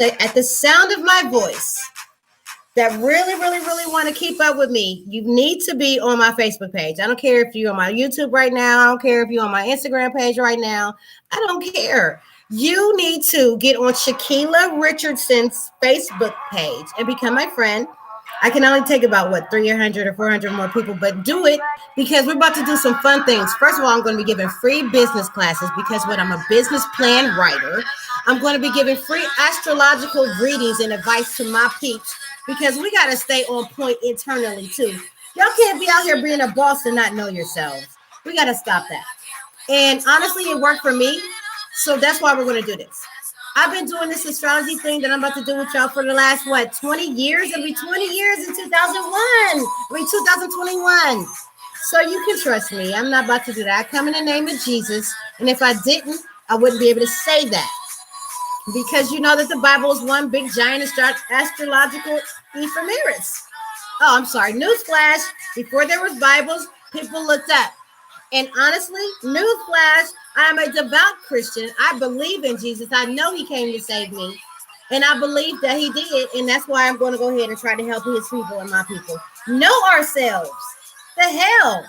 at the sound of my voice that really, really, really want to keep up with me, you need to be on my Facebook page. I don't care if you're on my YouTube right now. I don't care if you're on my Instagram page right now. I don't care. You need to get on Shaquila Richardson's Facebook page and become my friend. I can only take about 300 or 400 more people, but do it because we're about to do some fun things. First of all, I'm going to be giving free business classes because I'm a business plan writer. I'm going to be giving free astrological readings and advice to my peeps because we got to stay on point internally too. Y'all can't be out here being a boss and not know yourselves. We got to stop that. And honestly, it worked for me. So that's why we're going to do this. I've been doing this astrology thing that I'm about to do with y'all for the last, 20 years? It'll be 20 years in 2021. So you can trust me. I'm not about to do that. I come in the name of Jesus. And if I didn't, I wouldn't be able to say that. Because you know that the Bible is one big giant astrological ephemeris. Oh, I'm sorry. Newsflash. Before there was Bibles, people looked up. And honestly, newsflash, I'm a devout Christian. I believe in Jesus. I know he came to save me. And I believe that he did. And that's why I'm going to go ahead and try to help his people and my people know ourselves. The hell?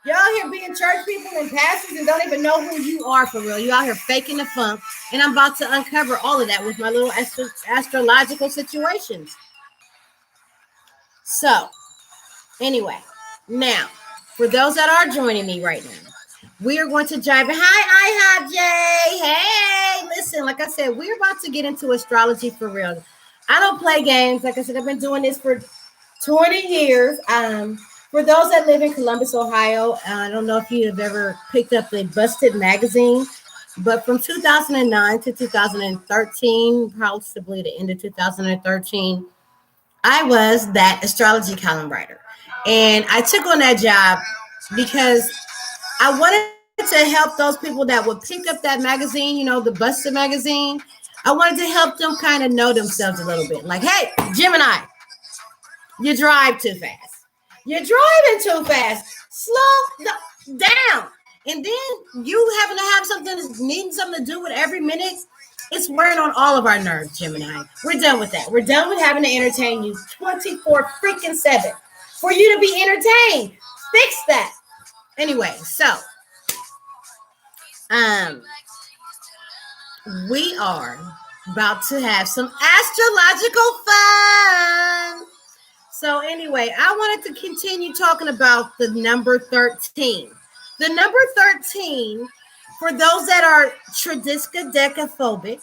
Y'all here being church people and pastors and don't even know who you are for real. You out here faking the funk. And I'm about to uncover all of that with my little astrological situations. So, anyway, now, for those that are joining me right now, we are going to dive in. Hi, Jay. Hey, listen, like I said, we're about to get into astrology for real. I don't play games. Like I said, I've been doing this for 20 years. For those that live in Columbus, Ohio, I don't know if you have ever picked up the Busted magazine, but from 2009 to 2013, possibly the end of 2013, I was that astrology column writer. And I took on that job because I wanted to help those people that would pick up that magazine, you know, the Busted magazine. I wanted to help them kind of know themselves a little bit. Like, hey, Gemini, you drive too fast. You're driving too fast. Slow down. And then you having to have needing something to do with every minute. It's wearing on all of our nerves, Gemini. We're done with that. We're done with having to entertain you 24/7 for you to be entertained. Fix that. Anyway, so we are about to have some astrological fun. So anyway, I wanted to continue talking about the number 13. The number 13, for those that are triskaidekaphobic,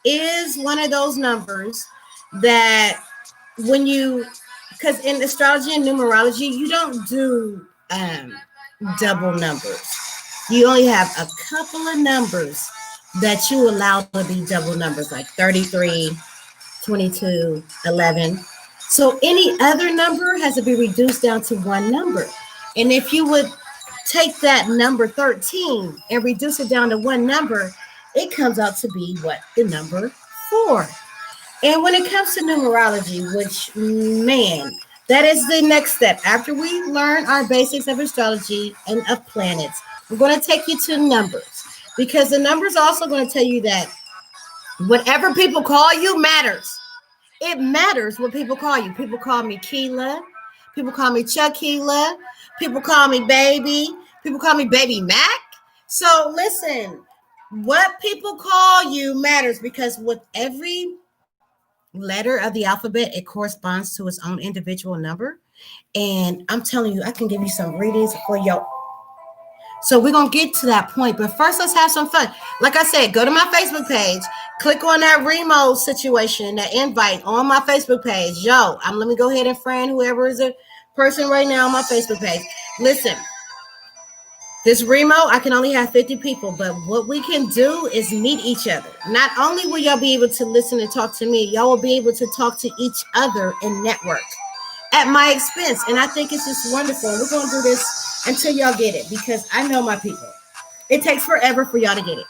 is one of those numbers that because in astrology and numerology, you don't do double numbers. You only have a couple of numbers that you allow to be double numbers, like 33, 22, 11. So any other number has to be reduced down to one number. And if you would take that number 13 and reduce it down to one number, it comes out to be the number 4. And when it comes to numerology, which, man, that is the next step. After we learn our basics of astrology and of planets, we're going to take you to numbers, because the numbers are also going to tell you that whatever people call you matters. It matters what people call you. People call me Keela. People call me Chuckila. People call me Baby. People call me Baby Mac. So listen, what people call you matters, because with every letter of the alphabet, it corresponds to its own individual number. And I'm telling you, I can give you some readings for y'all. So we're going to get to that point. But first, let's have some fun. Like I said, go to my Facebook page. Click on that Remo situation, that invite on my Facebook page. Let me go ahead and friend whoever is a person right now on my Facebook page. Listen, this Remo, I can only have 50 people. But what we can do is meet each other. Not only will y'all be able to listen and talk to me, y'all will be able to talk to each other and network at my expense. And I think it's just wonderful. We're going to do this until y'all get it, because I know my people. It takes forever for y'all to get it.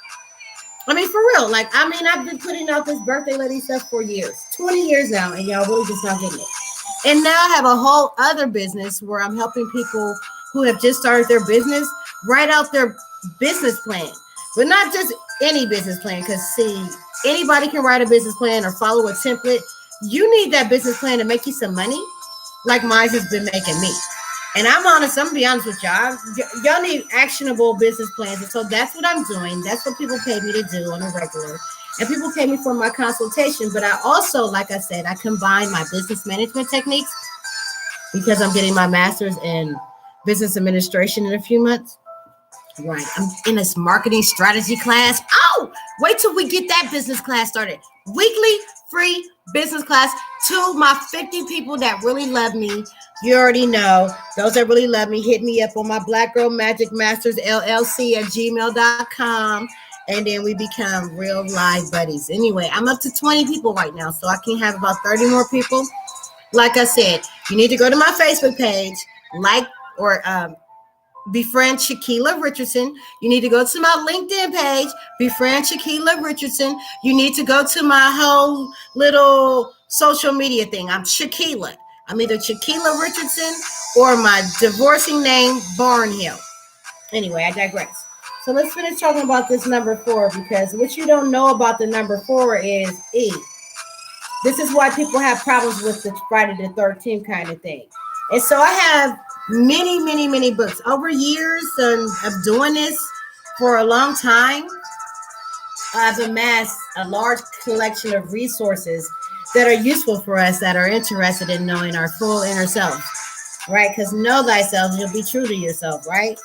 I mean, for real. I've been putting out this birthday lady stuff for years, 20 years now, and y'all really just not getting it. And now I have a whole other business where I'm helping people who have just started their business write out their business plan, but not just any business plan. Because see, Anybody can write a business plan or follow a template. You need that business plan to make you some money, like mine has been making me. And I'm honest, I'm gonna be honest with y'all. Y'all need actionable business plans. And so that's what I'm doing. That's what people pay me to do on a regular. And people pay me for my consultation. But I also, like I said, I combine my business management techniques because I'm getting my master's in business administration in a few months. Right. I'm in this marketing strategy class. Oh, wait till we get that business class started. Weekly free business class to my 50 people that really love me. You already know. Those that really love me, hit me up on my Black Girl Magic Masters LLC at gmail.com. And then we become real live buddies. Anyway, I'm up to 20 people right now, so I can have about 30 more people. Like I said, you need to go to my Facebook page, like or befriend Shaquila Richardson. You need to go to my LinkedIn page, befriend Shaquila Richardson. You need to go to my whole little social media thing. I'm Shaquila. I'm either Shaquila Richardson or my divorcing name, Barnhill. Anyway, I digress. So let's finish talking about this number 4, because what you don't know about the number 4 is E. This is why people have problems with the Friday the 13th kind of thing. And so I have many books over years of doing this for a long time. I've amassed a large collection of resources that are useful for us that are interested in knowing our full inner self, right? Because know thyself, you'll be true to yourself, right?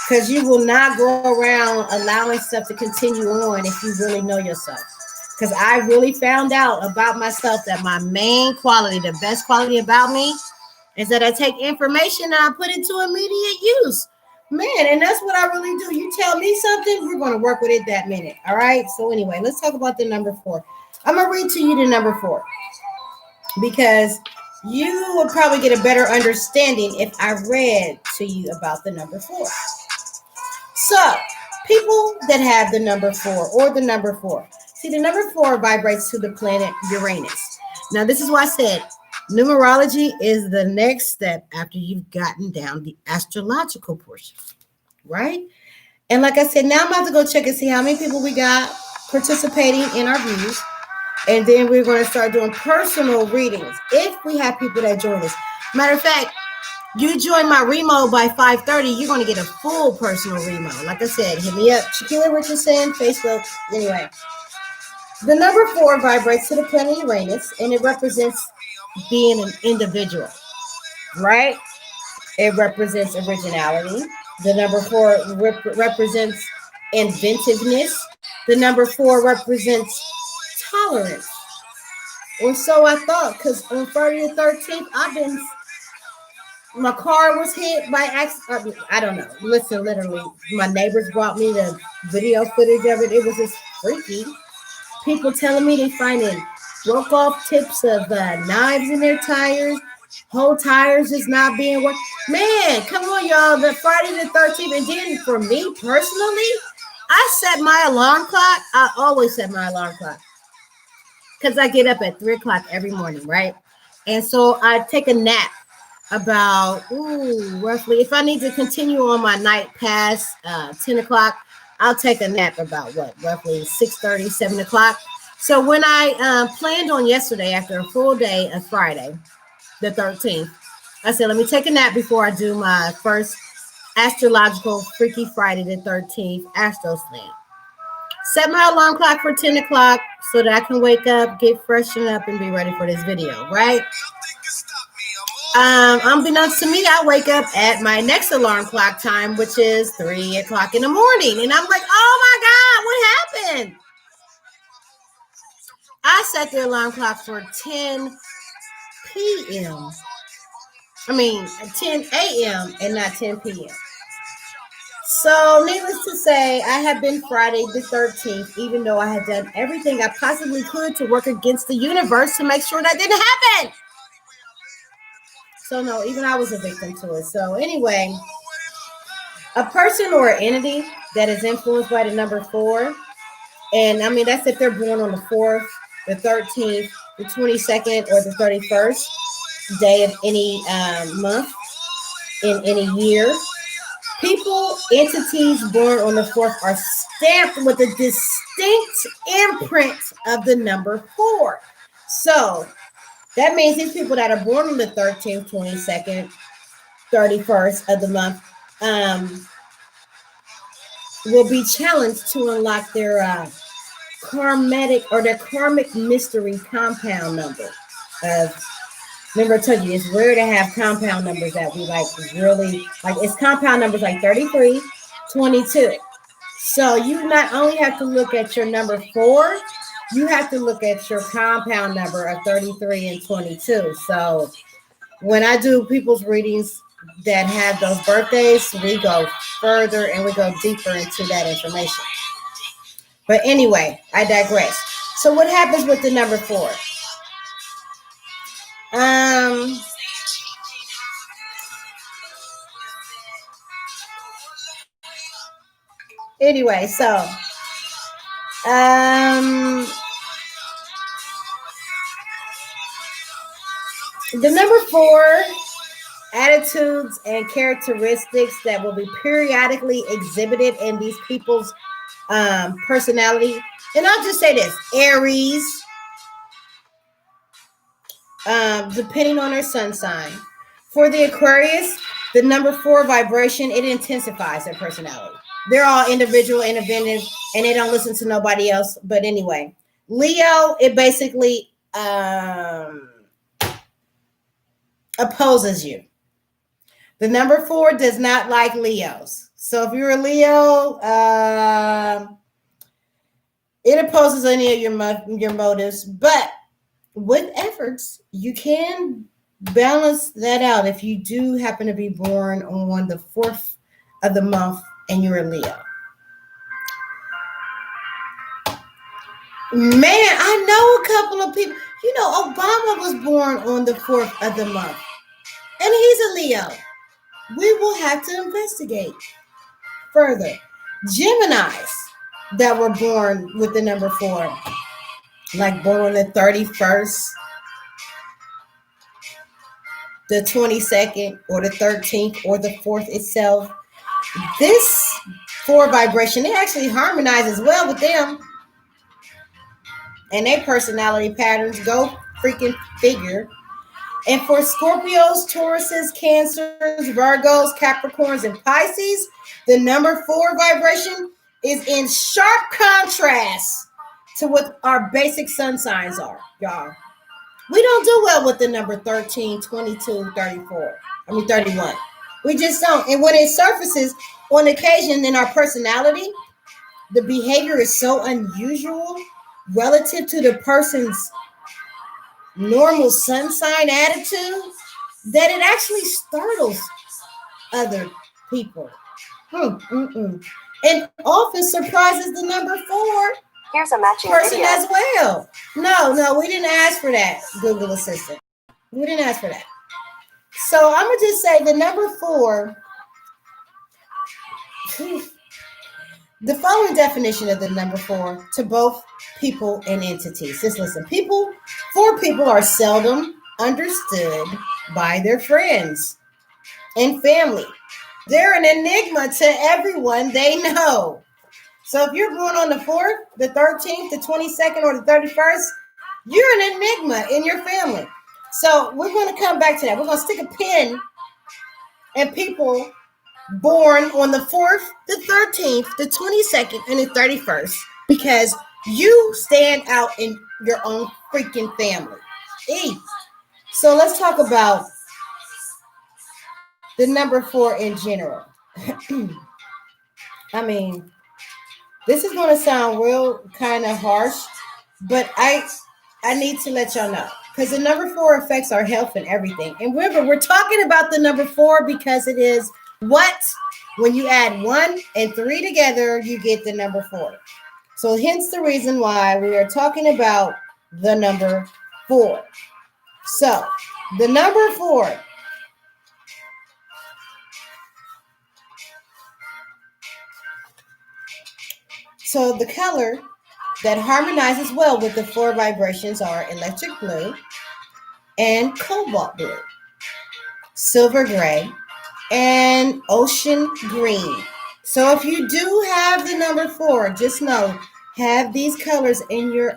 Because you will not go around allowing stuff to continue on if you really know yourself. Because I really found out about myself that my main quality, the best quality about me, is that I take information and I put it to immediate use. Man, and that's what I really do. You tell me something, we're going to work with it that minute. All right. So anyway, let's talk about the number 4. I'm going to read to you the number 4 because you would probably get a better understanding if I read to you about the number 4. So people that have the number 4 or the number 4, see, the number 4 vibrates to the planet Uranus. Now, this is why I said numerology is the next step after you've gotten down the astrological portion, right? And like I said, now I'm about to go check and see how many people we got participating in our views. And then we're going to start doing personal readings if we have people that join us. Matter of fact, you join my Remo by 5:30, you're going to get a full personal Remo. Like I said, hit me up, Shaquila Richardson, Facebook. Anyway, the number 4 vibrates to the planet Uranus, and it represents being an individual, right? It represents originality. The number 4 represents inventiveness. The number 4 represents tolerance. Or so I thought, because on Friday the 13th, my car was hit by accident. I don't know. Listen, literally, my neighbors brought me the video footage of it. It was just freaky. People telling me they finding broke off tips of knives in their tires, whole tires just not being worked. Man, come on, y'all. The Friday the 13th, and then for me personally, I set my alarm clock. I always set my alarm clock because I get up at 3 o'clock every morning, right? And so I take a nap about roughly, if I need to continue on my night past 10 o'clock, I'll take a nap about roughly 6:30, 7 o'clock. So when I planned on yesterday, after a full day of Friday, the 13th, I said, let me take a nap before I do my first astrological Freaky Friday the 13th Astro Slam. Set my alarm clock for 10 o'clock so that I can wake up, get freshened up, and be ready for this video, right? Unbeknownst to me, I wake up at my next alarm clock time, which is 3 o'clock in the morning. And I'm like, oh my God, what happened? I set the alarm clock for 10 p.m. 10 a.m. and not 10 p.m. So needless to say, I have been Friday the 13th, even though I had done everything I possibly could to work against the universe to make sure that didn't happen. So no, even I was a victim to it. So anyway, a person or an entity that is influenced by the number 4, and that's if they're born on the 4th, the 13th, the 22nd, or the 31st day of any month in any year. People, entities born on the 4th are stamped with a distinct imprint of the number 4. So that means these people that are born on the 13th, 22nd, 31st of the month will be challenged to unlock their karmic mystery compound number. Remember I told you it's rare to have compound numbers that we like really like. It's compound numbers like 33, 22. So you not only have to look at your number 4, you have to look at your compound number of 33 and 22. So when I do people's readings that have those birthdays, we go further and we go deeper into that information. But anyway, I digress. So what happens with the number 4? Anyway, so the number 4 attitudes and characteristics that will be periodically exhibited in these people's personality. And I'll just say this: Aries, depending on their sun sign. For the Aquarius, the number 4 vibration, it intensifies their personality. They're all individual, independent, and they don't listen to nobody else. But anyway, Leo, it basically opposes you. The number 4 does not like Leos. So if you're a Leo, it opposes any of your motives. But with efforts, you can balance that out if you do happen to be born on the 4th of the month and you're a Leo. Man, I know a couple of people. You know, Obama was born on the 4th of the month, and he's a Leo. We will have to investigate further. Geminis that were born with the number 4, like born on the 31st, the 22nd, or the 13th, or the 4th itself. This 4 vibration, it actually harmonizes well with them and their personality patterns. Go freaking figure. And for Scorpios, Tauruses, Cancers, Virgos, Capricorns, and Pisces, the number 4 vibration is in sharp contrast to what our basic sun signs are, y'all. We don't do well with the number 13, 22, 31. We just don't. And when it surfaces on occasion in our personality, the behavior is so unusual relative to the person's normal sun sign attitude that it actually startles other people. And often surprises the number 4 Here's a matching person video. as well. No, we didn't ask for that, Google Assistant. We didn't ask for that. So I'm going to just say the number 4, the following definition of the number 4 to both people and entities. Just listen. 4 people are seldom understood by their friends and family. They're an enigma to everyone they know. So if you're born on the 4th, the 13th, the 22nd, or the 31st, you're an enigma in your family. So we're going to come back to that. We're going to stick a pin in people born on the 4th, the 13th, the 22nd, and the 31st, because you stand out in your own freaking family. So let's talk about the number 4 in general. I mean, this is going to sound real kind of harsh, but I need to let y'all know, because the number 4 affects our health and everything. And remember, we're talking about the number 4 because it is what? When you add 1 and 3 together, you get the number 4. So hence the reason why we are talking about the number 4. So the number 4. So the color that harmonizes well with the 4 vibrations are electric blue and cobalt blue, silver gray, and ocean green. So if you do have the number 4, just know, have these colors in your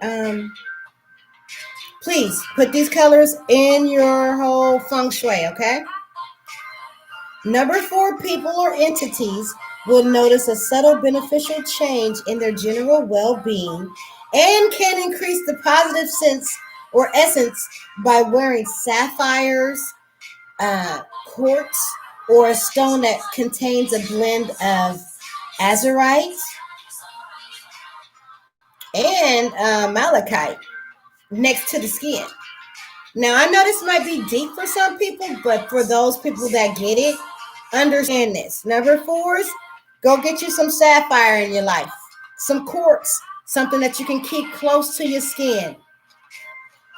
please put these colors in your whole feng shui, okay? Number 4 people or entities will notice a subtle beneficial change in their general well-being and can increase the positive sense or essence by wearing sapphires, quartz, or a stone that contains a blend of azurite and malachite next to the skin. Now, I know this might be deep for some people, but for those people that get it, understand this. Number 4s, go get you some sapphire in your life, some quartz, something that you can keep close to your skin.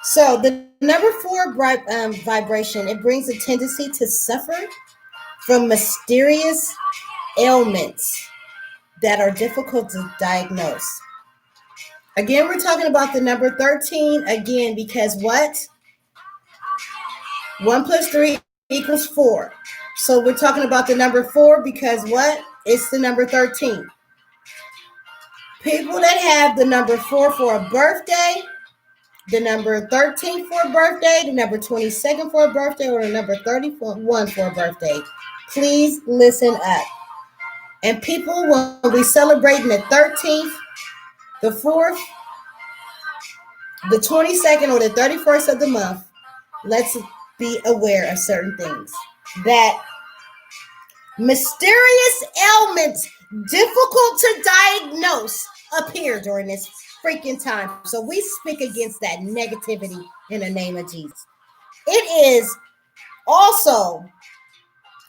So the number 4 vibration, it brings a tendency to suffer from mysterious ailments that are difficult to diagnose. Again, we're talking about the number 13 again because what? 1 plus 3 equals 4. So we're talking about the number 4 because what? It's the number 13. People that have the number 4 for a birthday, the number 13 for a birthday, the number 22nd for a birthday, or the number 31 for a birthday, please listen up. And people, when we celebrating the 13th, the 4th, the 22nd, or the 31st of the month, let's be aware of certain things. That mysterious ailments difficult to diagnose appear during this freaking time. So we speak against that negativity in the name of Jesus. It is also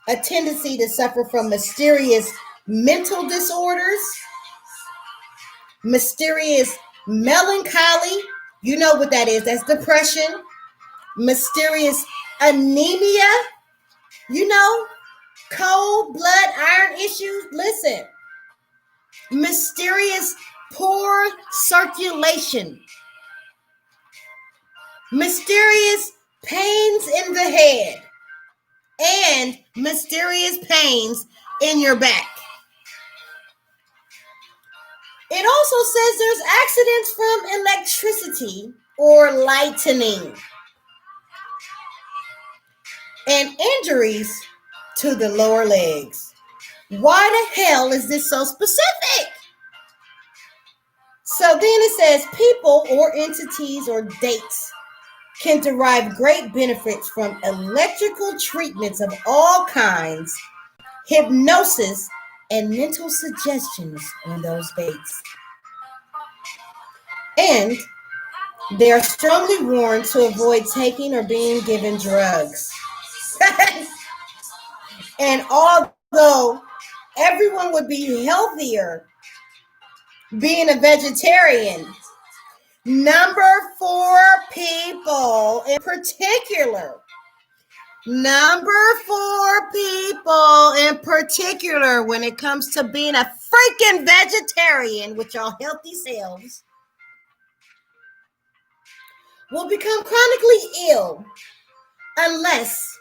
a tendency to suffer from mysterious mental disorders, mysterious melancholy. You know what that is. That's depression. Mysterious anemia. You know, cold blood, iron issues. Listen. Mysterious poor circulation. Mysterious pains in the head. And mysterious pains in your back. It also says there's accidents from electricity or lightning and injuries to the lower legs. Why the hell is this so specific? So then it says people or entities or dates can derive great benefits from electrical treatments of all kinds, hypnosis, and mental suggestions on those dates. And they are strongly warned to avoid taking or being given drugs. And although everyone would be healthier being a vegetarian, number 4 people in particular, when it comes to being a freaking vegetarian with your healthy selves, will become chronically ill unless,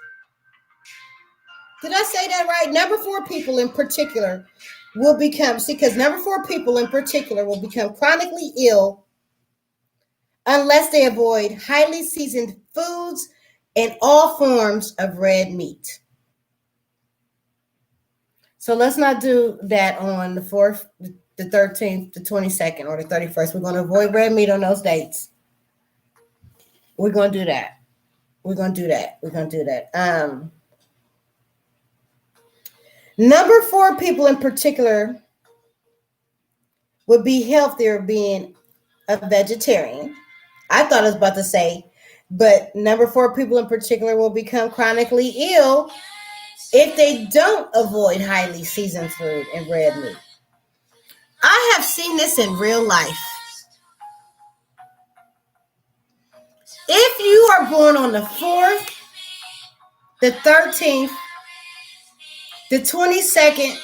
did I say that right? Number 4 people in particular will become, because number 4 people in particular will become chronically ill unless they avoid highly seasoned foods and all forms of red meat. So let's not do that on the 4th, the 13th, the 22nd, or the 31st. We're going to avoid red meat on those dates. We're going to do that. Number 4 people in particular would be healthier being a vegetarian. I thought I was about to say, but number 4 people in particular will become chronically ill if they don't avoid highly seasoned food and red meat. I have seen this in real life. If you are born on the 4th, the 13th, the 22nd,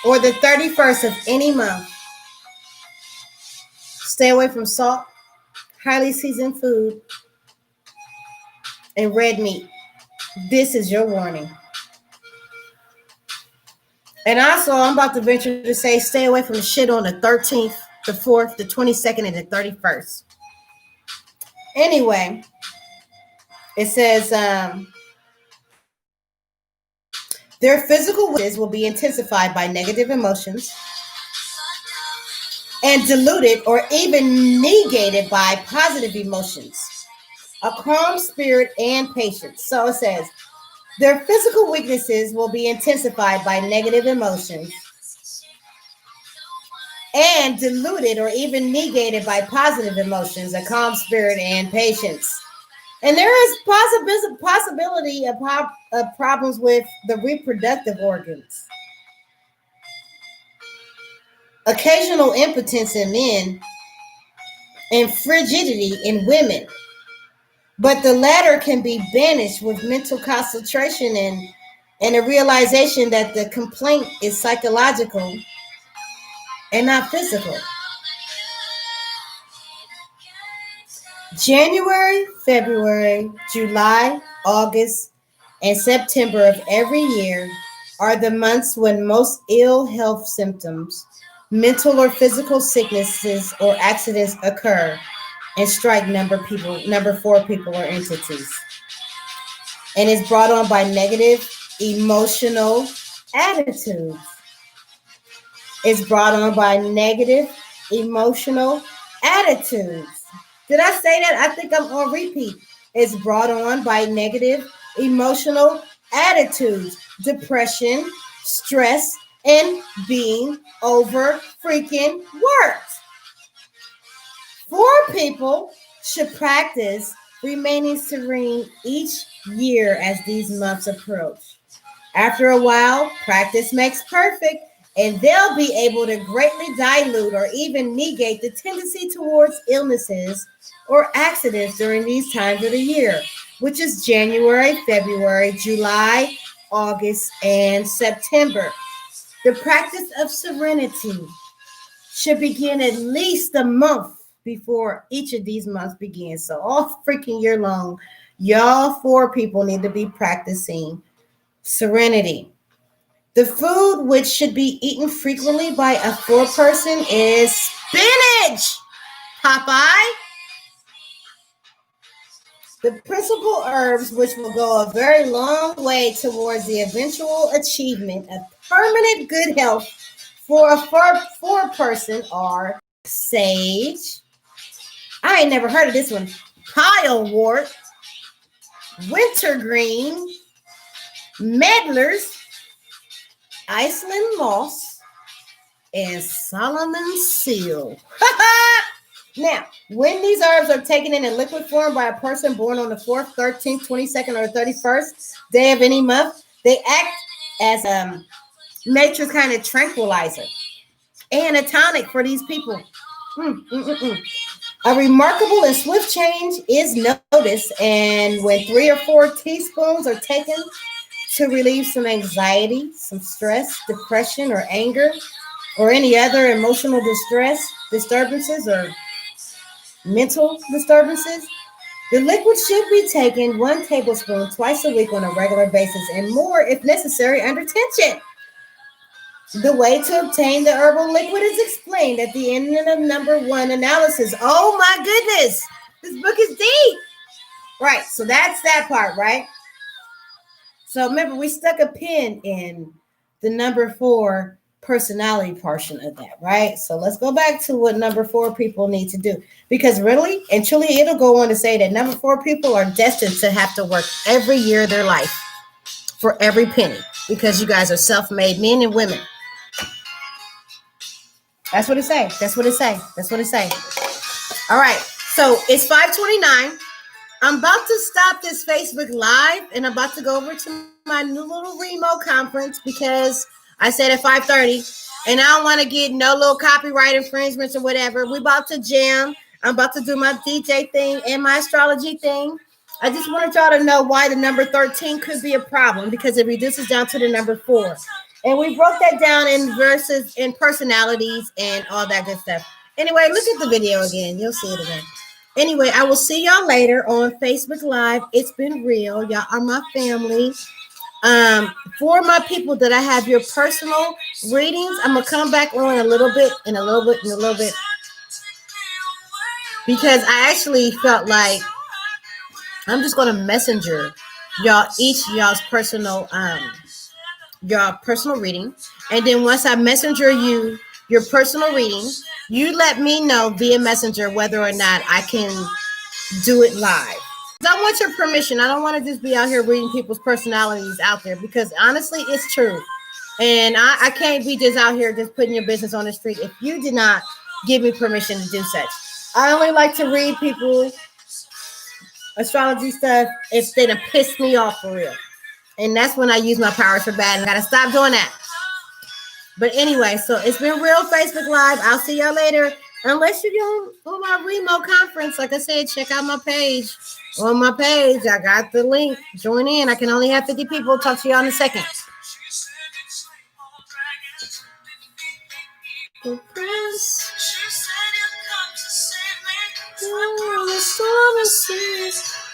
or the 31st of any month, stay away from salt, highly seasoned food, and red meat. This is your warning. And also, I'm about to venture to say stay away from the shit on the 13th, the 4th, the 22nd, and the 31st. Anyway, it says their physical wishes will be intensified by negative emotions and diluted or even negated by positive emotions, a calm spirit, and patience. So it says their physical weaknesses will be intensified by negative emotions and diluted or even negated by positive emotions, a calm spirit, and patience. And there is possibility of problems with the reproductive organs, occasional impotence in men, and frigidity in women. But the latter can be banished with mental concentration and a realization that the complaint is psychological and not physical. January, February, July, August, and September of every year are the months when most ill health symptoms, mental or physical sicknesses, or accidents occur and strike number 4 people or entities. And is brought on by negative emotional attitudes. It's brought on by negative emotional attitudes. Did I say that? I think I'm on repeat. It's brought on by negative emotional attitudes, depression, stress, and being over freaking worked. 4 people should practice remaining serene each year as these months approach. After a while, practice makes perfect, and they'll be able to greatly dilute or even negate the tendency towards illnesses or accidents during these times of the year, which is January, February, July, August, and September. The practice of serenity should begin at least a month before each of these months begins. So all freaking year long, y'all 4 people need to be practicing serenity. The food which should be eaten frequently by a 4 person is spinach. Popeye. The principal herbs which will go a very long way towards the eventual achievement of permanent good health for a 4 person are sage. I ain't never heard of this one. Pilewort, wintergreen, medlars, Iceland moss, and Solomon seal. Now, when these herbs are taken in liquid form by a person born on the 4th, 13th, 22nd, or 31st day of any month, they act as nature's kind of tranquilizer and a tonic for these people. A remarkable and swift change is noticed, and when 3 or 4 teaspoons are taken to relieve some anxiety, some stress, depression, or anger, or any other emotional disturbances, or mental disturbances, the liquid should be taken 1 tablespoon twice a week on a regular basis, and more if necessary under tension. The way to obtain the herbal liquid is explained at the end of number 1 analysis. Oh my goodness, this book is deep. Right, so that's that part, right? So remember, we stuck a pin in the number 4 personality portion of that, right? So let's go back to what number 4 people need to do. Because really and truly, it'll go on to say that number 4 people are destined to have to work every year of their life for every penny, because you guys are self-made men and women. That's what it say. That's what it say. That's what it say. All right. So it's 5:29. I'm about to stop this Facebook Live, and I'm about to go over to my new little Remo conference because I said at 5:30, and I don't want to get no little copyright infringements or whatever. We about to jam. I'm about to do my DJ thing and my astrology thing. I just wanted y'all to know why the number 13 could be a problem, because it reduces down to the number 4. And we broke that down in verses and personalities and all that good stuff. Anyway, look at the video again. You'll see it again. Anyway, I will see y'all later on Facebook Live. It's been real. Y'all are my family. For my people that I have your personal readings, I'm gonna come back on a little bit, because I actually felt like I'm just gonna messenger y'all's personal your personal reading, and then once I messenger you your personal reading, you let me know via messenger whether or not I can do it live. I want your permission. I don't want to just be out here reading people's personalities out there, because honestly, it's true. And I can't be just out here just putting your business on the street if you did not give me permission to do such. I only like to read people astrology stuff if they done piss me off for real. And that's when I use my powers for bad. And I gotta stop doing that. But anyway, so it's been real Facebook Live. I'll see y'all later. Unless you go on my remote conference, like I said, check out my page. On my page, I got the link. Join in. I can only have 50 people. Talk to y'all in a second. All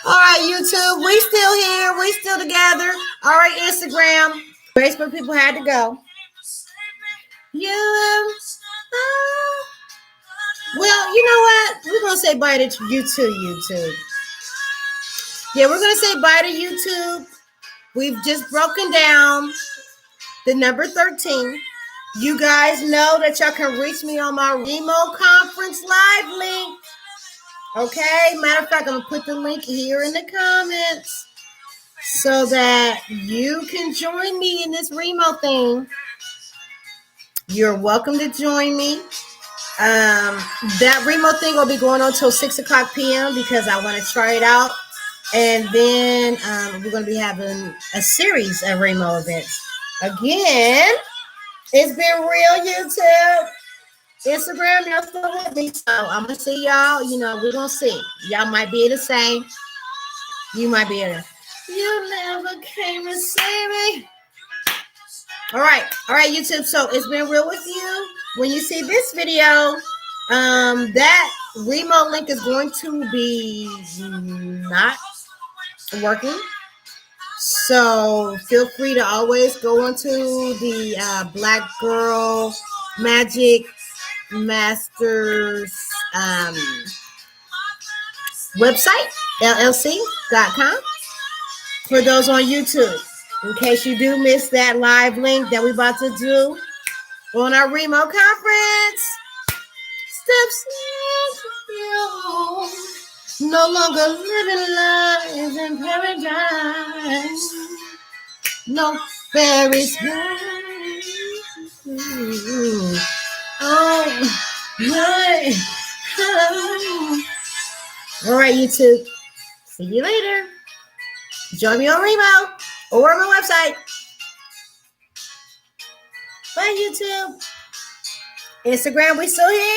right, YouTube, we still here. We still together. All right, Instagram. Facebook people had to go. Well, you know what? We're going to say bye to you too, YouTube. Yeah, we're going to say bye to YouTube. We've just broken down the number 13. You guys know that y'all can reach me on my remote conference live link. Okay? Matter of fact, I'm going to put the link here in the comments so that you can join me in this remote thing. You're welcome to join me. That remote thing will be going on till 6 o'clock p.m. because I want to try it out. And then we're going to be having a series of remote events. Again, it's been real, YouTube. Instagram, y'all still with me. So I'm going to see y'all. You know, we're going to see. Y'all might be the same. You might be able to. You never came to see me. All right, YouTube. So it's been real with you. When you see this video, that remote link is going to be not working. So feel free to always go onto the Black Girl Magic Masters website, llc.com, for those on YouTube. In case you do miss that live link that we're about to do on our remote conference. Steps you, no longer living life in paradise. No fairy tale. Oh, my. All right, YouTube. See you later. Join me on remote or on my website. Bye, YouTube. Instagram, we still here.